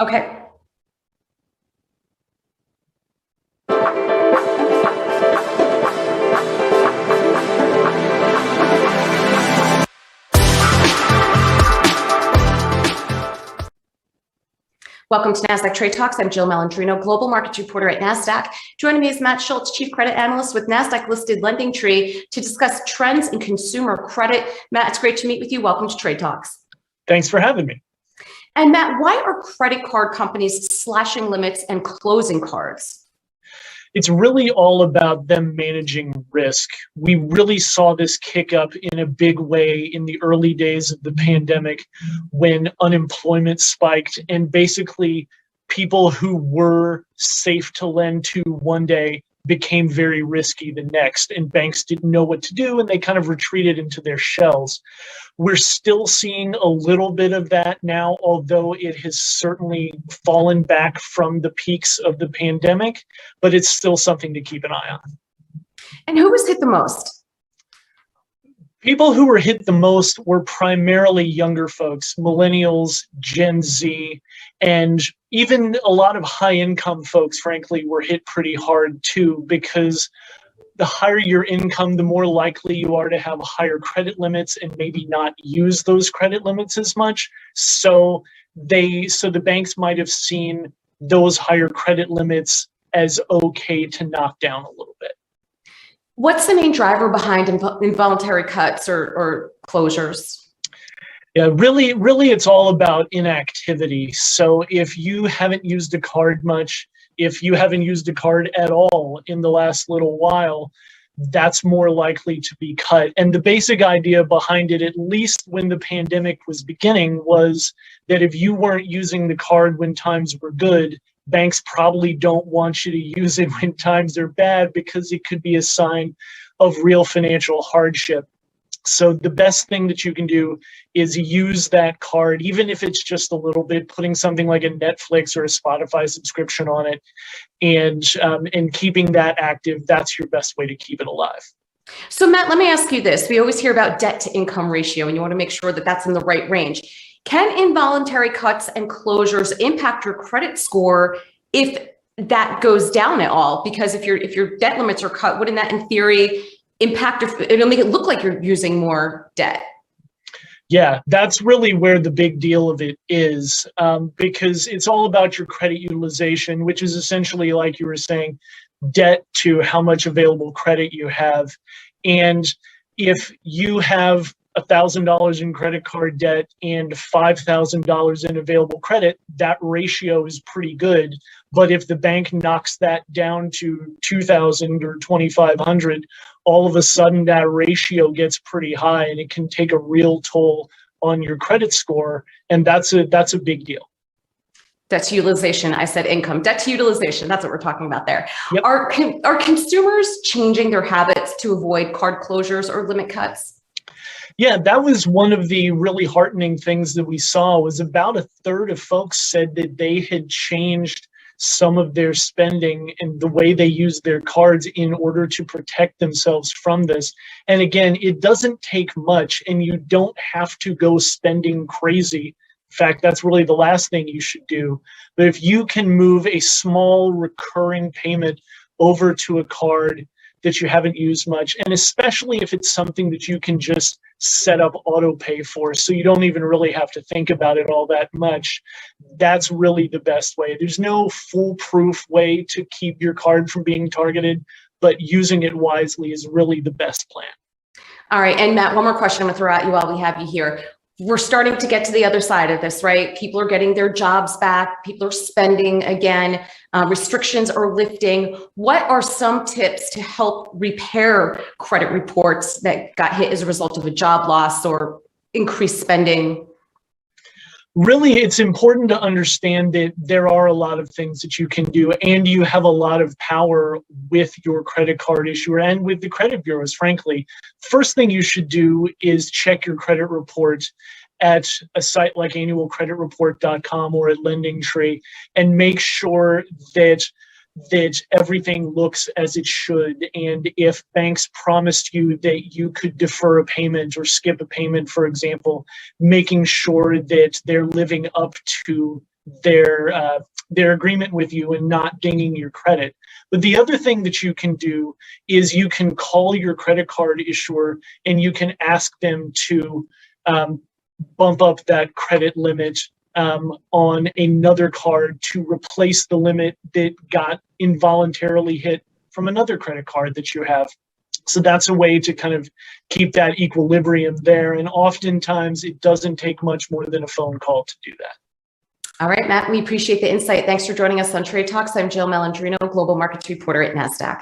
Okay. Welcome to Nasdaq Trade Talks. I'm Jill Malandrino, Global Markets Reporter at Nasdaq. Joining me is Matt Schulz, Chief Credit Analyst with Nasdaq-listed LendingTree, to discuss trends in consumer credit. Matt, it's great to meet with you. Welcome to Trade Talks. Thanks for having me. And Matt, why are credit card companies slashing limits and closing cards? It's really all about them managing risk. We really saw this kick up in a big way in the early days of the pandemic when unemployment spiked and basically people who were safe to lend to one day became very risky the next, and banks didn't know what to do and they kind of retreated into their shells. We're still seeing a little bit of that now, although it has certainly fallen back from the peaks of the pandemic, but it's still something to keep an eye on. And who was hit the most? People who were hit the most were primarily younger folks, millennials, Gen Z, and even a lot of high-income folks, frankly, were hit pretty hard too, because the higher your income, the more likely you are to have higher credit limits and maybe not use those credit limits as much. So the banks might have seen those higher credit limits as okay to knock down a little bit. What's the main driver behind involuntary cuts or closures? Yeah, really, it's all about inactivity. So if you haven't used a card much, if you haven't used a card at all in the last little while, that's more likely to be cut. And the basic idea behind it, at least when the pandemic was beginning, was that if you weren't using the card when times were good, banks probably don't want you to use it when times are bad because it could be a sign of real financial hardship. So the best thing that you can do is use that card, even if it's just a little bit, putting something like a Netflix or a Spotify subscription on it, and keeping that active. That's your best way to keep it alive. So Matt, let me ask you this. We always hear about debt to income ratio, and you want to make sure that that's in the right range. Can involuntary cuts and closures impact your credit score if that goes down at all? Because if your debt limits are cut, wouldn't that in theory impact, it'll make it look like you're using more debt? Yeah, that's really where the big deal of it is, because it's all about your credit utilization, which is essentially, like you were saying, debt to how much available credit you have. And if you have $1,000 in credit card debt and $5,000 in available credit, that ratio is pretty good. But if the bank knocks that down to $2,000 or $2,500, all of a sudden that ratio gets pretty high and it can take a real toll on your credit score. And that's a big deal. Debt to utilization. I said income. Debt to utilization. That's what we're talking about there. Yep. Are consumers changing their habits to avoid card closures or limit cuts? Yeah, that was one of the really heartening things that we saw. Was about a third of folks said that they had changed some of their spending and the way they use their cards in order to protect themselves from this. And again, it doesn't take much, and you don't have to go spending crazy. In fact, that's really the last thing you should do. But if you can move a small recurring payment over to a card that you haven't used much, and especially if it's something that you can just set up auto pay for, so you don't even really have to think about it all that much, that's really the best way. There's no foolproof way to keep your card from being targeted, but using it wisely is really the best plan. All right, and Matt, one more question I'm gonna throw at you while we have you here. We're starting to get to the other side of this, right? People are getting their jobs back. People are spending again. Restrictions are lifting. What are some tips to help repair credit reports that got hit as a result of a job loss or increased spending? Really, it's important to understand that there are a lot of things that you can do, and you have a lot of power with your credit card issuer and with the credit bureaus, frankly. First thing you should do is check your credit report at a site like annualcreditreport.com or at LendingTree and make sure that everything looks as it should. And if banks promised you that you could defer a payment or skip a payment, for example, making sure that they're living up to their agreement with you and not dinging your credit. But the other thing that you can do is you can call your credit card issuer and you can ask them to bump up that credit limit on another card to replace the limit that got involuntarily hit from another credit card that you have. So that's a way to kind of keep that equilibrium there. And oftentimes it doesn't take much more than a phone call to do that. All right, Matt, we appreciate the insight. Thanks for joining us on Trade Talks. I'm Jill Malandrino, Global Markets Reporter at Nasdaq.